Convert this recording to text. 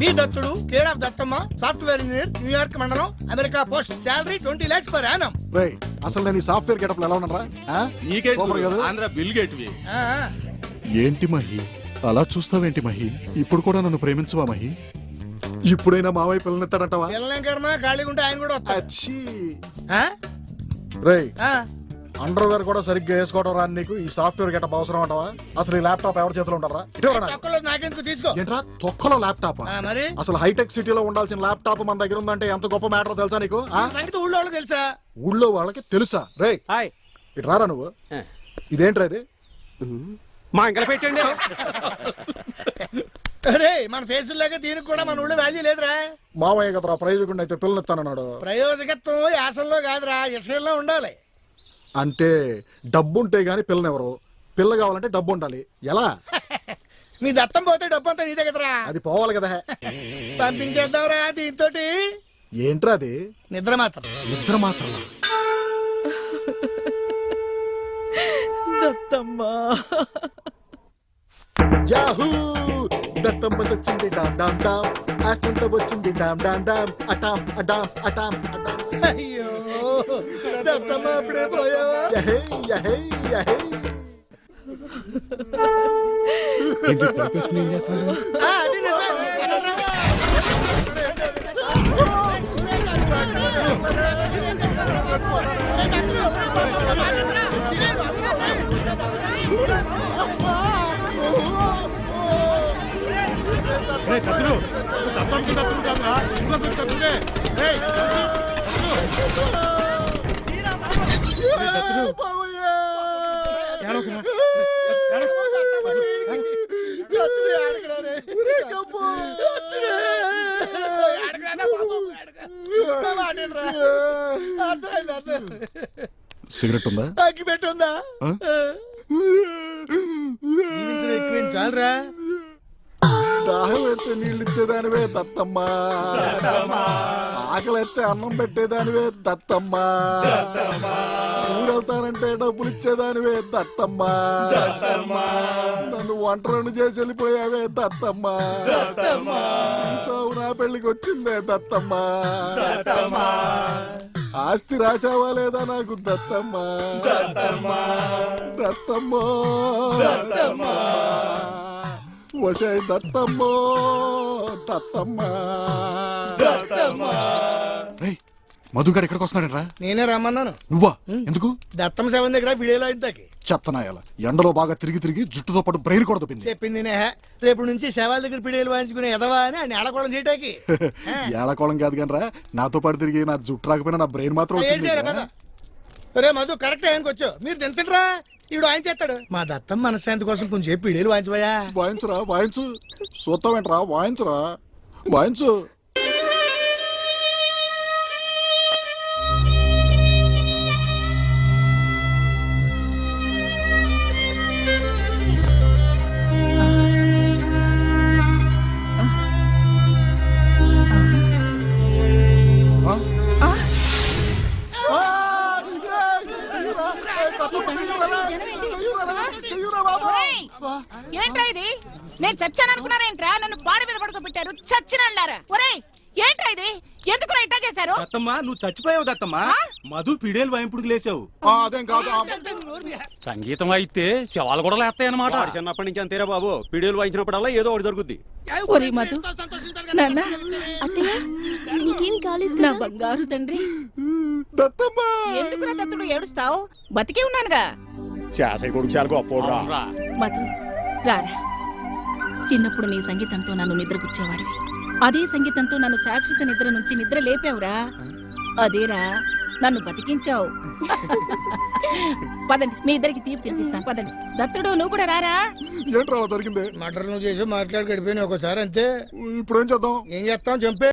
D Dattudu, care of Dattamma, software engineer, New York మండలం, America post, salary 20 lakhs per annum. రేయ్ అసలు నేను ఈ సాఫ్ట్వేర్ గెటప్ ఎలా ఉన్నారా? ఆంధ్ర బిల్ గేట్ ఏంటి మహి అలా చూస్తావేంటి మహి? ఇప్పుడు కూడా నన్ను ప్రేమించవా మహి? ఇప్పుడైనా మావయ్య పిల్లనెత్తాడంటావా? పిల్లలేం కర్మ, ఖాళీగా ఉంటే ఆయన కూడా వస్తాడు. రేయ్ అండర్వేర్ కూడా సరిగ్గా వేసుకోవడం రాని నీకు ఈ సాఫ్ట్వేర్ గెటప్ అవసరం అంటావా? అసలు ఈ ల్యాప్టాప్ ఎవరి చేతిలో ఉంటారా? నాకెందుకు తీసుకో. ఏంట్రా తొక్కలో ల్యాప్టాప్? మరి అసలు హైటెక్ సిటీలో ఉండాల్సిన ల్యాప్టాప్ మన దగ్గర ఉందంటే ఎంత గొప్ప మ్యాటర్ తెలుసా నీకు? సంగతి ఊళ్ళో వాళ్ళకి తెలుసా? ఊళ్ళో వాళ్ళకి తెలుసా? రేయ్ ఇటు రారా నువ్వు. ఇదేంట్రా ఇది? మా ఇంకలు పెట్టండి. అరే మన ఫేసుల్లాగా దీనికి కూడా మన ఊళ్ళో వాల్యూ లేదురా. మామయ్య కదరా ప్రయోజకుడిని అయితే పిల్లనెత్తానన్నాడు. ప్రయోజకత్వం యాసంలో కాదురా, యశంలో ఉండాలి. అంటే డబ్బు ఉంటే గానీ పిల్లనెవరు? పిల్ల కావాలంటే డబ్బు ఉండాలి. ఎలా? మీ దత్తం పోతే డబ్బు అంతా నీదే కదరా. అది పోవాలి కదా. పంపించేద్దాంరా దీంతో. ఏంట్రా అది? నిద్ర మాత్రం. నిద్ర మాత్రం? దత్తమ్మా యాహూ దత్తమ్మ వచ్చింది డామ్ డామ్ డామ్, ఆస్తంతా వచ్చింది డామ్ డామ్ డామ్, అటామ్ అడామ్ అటామ్ అడామ్. అయ్యో దత్తమ్మ అప్పుడే పోయావా? యహే యహే యహే. అది నిజమే. సిగరెట్ ఉందా? అగ్గి పెట్టుందా? ఎక్కువ చాలరా. దాహం ఎత్తే నీళ్ళు ఇచ్చేదానివే దత్తమ్మ, ఆకలి ఎత్తే అన్నం పెట్టేదానివే దత్తమ్మ, ఊరెళ్తానంటే డబ్బులు ఇచ్చేదానివే దత్తమ్మ, నన్ను ఒంటరిని చేసి వెళ్ళిపోయావే దత్తమ్మ, చావు నా పెళ్లికి వచ్చిందే దత్తమ్మ, ఆస్తి రాసావా లేదా నాకు దత్తమ్మ, దత్తమ్మ వసే దత్తమ్మో దత్తమ్మ. మధుగాడు ఎక్కడికి వస్తున్నాడరా? నేనే రమ్మన్నాను. నువ్వా? ఎందుకు? దత్తమ్మ సేవ దగ్గర వీడియోలో ఇంతకి చెత్తనాయాల ఎండలో బాగా తిరిగి తిరిగి జుట్టుతో పాటు బ్రెయిన్ కూడా దొబ్బింది. చెప్పింది రేపు నుంచి శవాల దగ్గర పిడియలు వాయించుకునే ఎదవా అని ఆయన ఏళకోళం చేయటానికి. ఏళకోళం కాదు కానీ రా, నాతో పాటు తిరిగి నా జుట్టు రాకపోయినా నా బ్రెయిన్ మాత్రం వచ్చింది. రే మధు కరెక్ట్ ఆయనకు వచ్చు, మీరు తెలుసురా ఈడు ఆయన చేస్తాడు. మా దత్తం మనశ్శాంతి కోసం కొంచెం పిడియలు వాయించబోయా. వాయించరా వాయించు. చూస్తావేంట్రా? వాయించరా వాయించు. ఏంట్రా ఇది? నేను చచ్చాను అనుకున్నారేంట్రా? నన్ను బాడీ మీద పడుకోబెట్టారు. చచ్చినల్లారా? ఒరేయ్ ఏంట్రా ఇది? ఎందుకు ఇట్టా చేశారు? దత్తమ్మ నువ్వు చచ్చిపోయావు దత్తమ్మ. మధు పిడేలు వాయింపుడికి లేచావు. అదేం కాదు. సంగీతం అయితే శవాలు కూడా లేస్తాయన్నమాట. చిన్నప్పటి నుంచి అంతేరా బాబు, పిడేలు వాయించినప్పుడల్లా ఏదో ఒకటి దొరుకుద్ది. ఒరే మధు, నాన్న నీకేం కాలేదు. నా బంగారు తండ్రి. దత్తమ్మ ఎందుకురా దత్తుడు ఏడుస్తావు? బతికే ఉన్నానుగా. మధు రారా. చిన్నప్పుడు నీ సంగీతంతో నన్ను నిద్రపుచ్చేవాడివి. అదే సంగీతంతో నన్ను శాశ్వత నిద్ర నుంచి నిద్ర లేపావురా. అదేరా నన్ను బతికించావు. పదండి, మీ ఇద్దరికి తీపి తినిపిస్తాను. పదండి. దత్తుడు నువ్వు కూడా రారా. ఏంట్రా జరిగింది? మటర్ నువ్వు చేసి మాట్లాడి గడిపోయినా ఒకసారి అంతే. ఇప్పుడు ఏం చేద్దాం? ఏం చేస్తాం? చంపే.